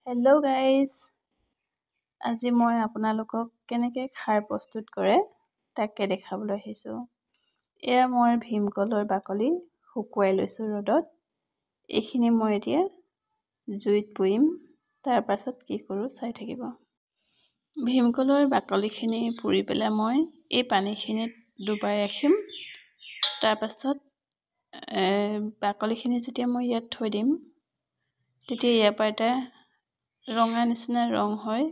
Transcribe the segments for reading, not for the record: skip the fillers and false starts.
Hello' guys, আজি মই আপোনালোকক কেনেকৈ খাৰ প্ৰস্তুত কৰে তাকে দেখাবলৈ আহিছোঁ। এয়া মই ভীমকলৰ বাকলি শুকুৱাই লৈছোঁ ৰ'দত। এইখিনি মই এতিয়া জুইত পুৰিম, তাৰ পাছত কি কৰোঁ চাই থাকিব। ভীমকলৰ বাকলিখিনি পুৰি পেলাই মই এই পানীখিনিত ডুবাই ৰাখিম। তাৰ পাছত বাকলিখিনি যেতিয়া মই ইয়াত থৈ দিম, তেতিয়া ইয়াৰ পৰা এটা ৰঙা নিচিনা ৰং হয়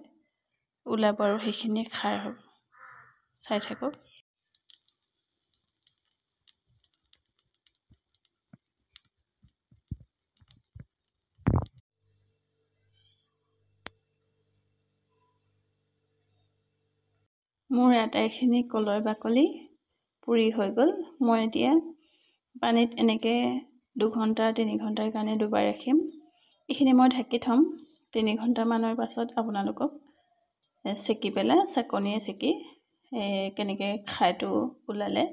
ওলাব আৰু সেইখিনি খাৰ হ'ব। চাই থাকক। মোৰ আটাইখিনি কলৰ বাকলি পুৰি হৈ গ'ল। মই এতিয়া পানীত এনেকৈ 2 ঘণ্টা 3 ঘণ্টাৰ কাৰণে ডুবাই ৰাখিম। এইখিনি মই ঢাকি থ'ম। 3 ঘণ্টামানৰ পাছত আপোনালোকক চেকি পেলাই চাকনিয়ে চেকি কেনেকৈ খাৰটো ওলালে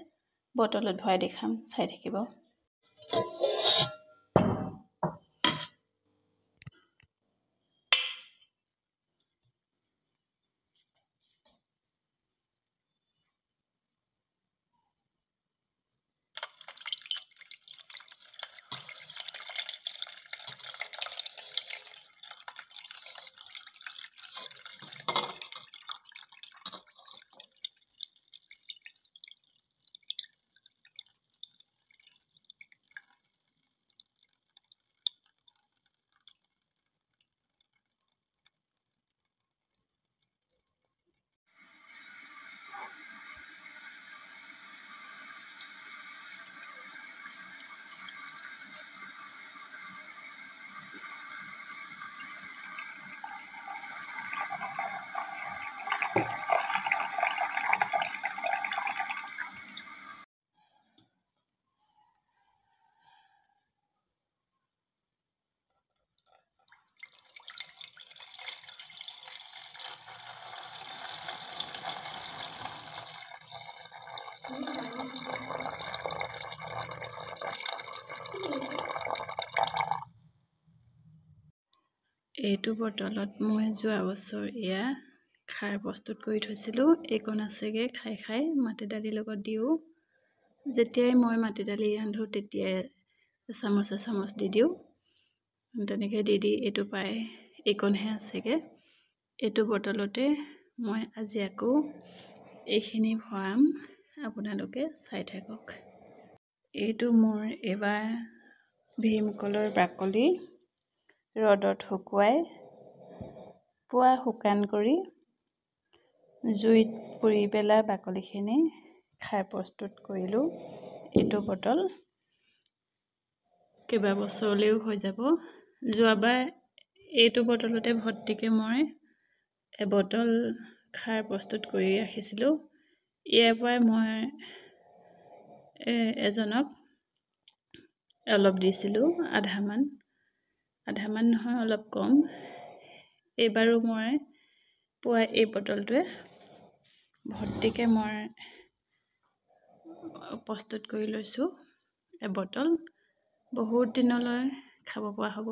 বটলত ভৰাই দেখাম, চাই থাকিব। এইটো বটলত মই যোৱা বছৰ এয়া খাৰ প্ৰস্তুত কৰি থৈছিলোঁ। এইকণ আছেগৈ খাই খাই মাটি দালিৰ লগত দিওঁ। যেতিয়াই মই মাটি দালি ৰান্ধোঁ তেতিয়াই চামুচ দি দিওঁ। তেনেকৈ দি এইটো প্ৰায় এইকণহে আছেগৈ। এইটো বটলতে মই আজি আকৌ এইখিনি ভৰাম, আপোনালোকে চাই থাকক। এইটো মোৰ এইবাৰ ভীমকলৰ বাকলি ৰ'দত শুকুৱাই পুৱা শুকান কৰি জুইত পুৰি পেলাই বাকলিখিনি খাৰ প্ৰস্তুত কৰিলোঁ। এইটো বটল কেইবাবছৰলৈও হৈ যাব। যোৱাবাৰ এইটো বটলতে ভৰ্তিকৈ মই এবটল খাৰ প্ৰস্তুত কৰি ৰাখিছিলোঁ। ইয়াৰ পৰাই মই এজনক অলপ দিছিলোঁ, আধামান নহয়, অলপ কম। এইবাৰো মই পুৱা এই বটলটোৱে ভৰ্তিকৈ মই প্ৰস্তুত কৰি লৈছোঁ। এবটল বহুত দিনলৈ খাব পৰা হ'ব।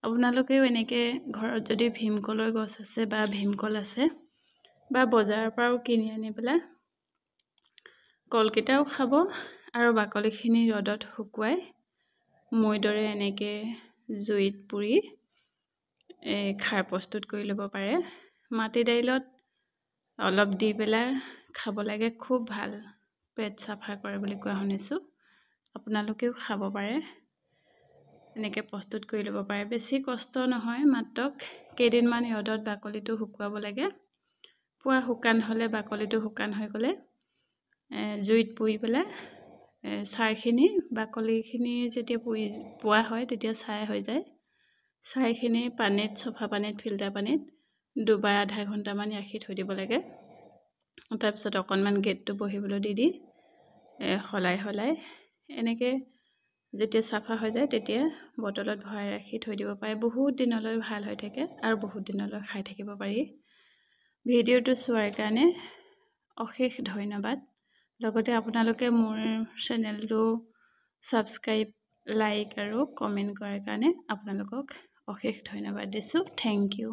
আপোনালোকেও এনেকৈ ঘৰত যদি ভীমকলৰ গছ আছে বা ভীমকল আছে বা বজাৰৰ পৰাও কিনি আনি পেলাই কলকেইটাও খাব আৰু বাকলিখিনি ৰ'দত শুকুৱাই মোৰ দৰে এনেকৈ জুইত পুৰি খাৰ প্ৰস্তুত কৰি ল'ব পাৰে। মাটি দাইলত অলপ দি পেলাই খাব লাগে, খুব ভাল, পেট চাফা কৰে বুলি কোৱা শুনিছোঁ। আপোনালোকেও খাব পাৰে, এনেকৈ প্ৰস্তুত কৰি ল'ব পাৰে। বেছি কষ্ট নহয়, মাত্ৰ কেইদিনমান ৰ'দত বাকলিটো শুকুৱাব লাগে। পুৱা শুকান হ'লে বাকলিটো শুকান হৈ গ'লে জুইত পুৰি পেলাই ছাইখিনি, বাকলিখিনি যেতিয়া পোৱা হয় তেতিয়া ছাই হৈ যায়। ছাইখিনি পানীত, চফা পানীত, ফিল্টাৰ পানীত দুবাৰ আধা ঘণ্টামান ৰাখি থৈ দিব লাগে। তাৰপিছত অকণমান গেটটো বহিবলৈ দি সলাই এনেকৈ যেতিয়া চাফা হৈ যায় তেতিয়া বটলত ভৰাই ৰাখি থৈ দিব পাৰে। বহুত দিনলৈ ভাল হৈ থাকে আৰু বহুত দিনলৈ খাই থাকিব পাৰি। ভিডিঅ'টো চোৱাৰ কাৰণে অশেষ ধন্যবাদ। লগতে আপোনালোকে মোৰ চেনেলটো ছাবস্ক্ৰাইব, লাইক আৰু কমেণ্ট কৰাৰ কাৰণে আপোনালোকক অশেষ ধন্যবাদ দিছোঁ। Thank U.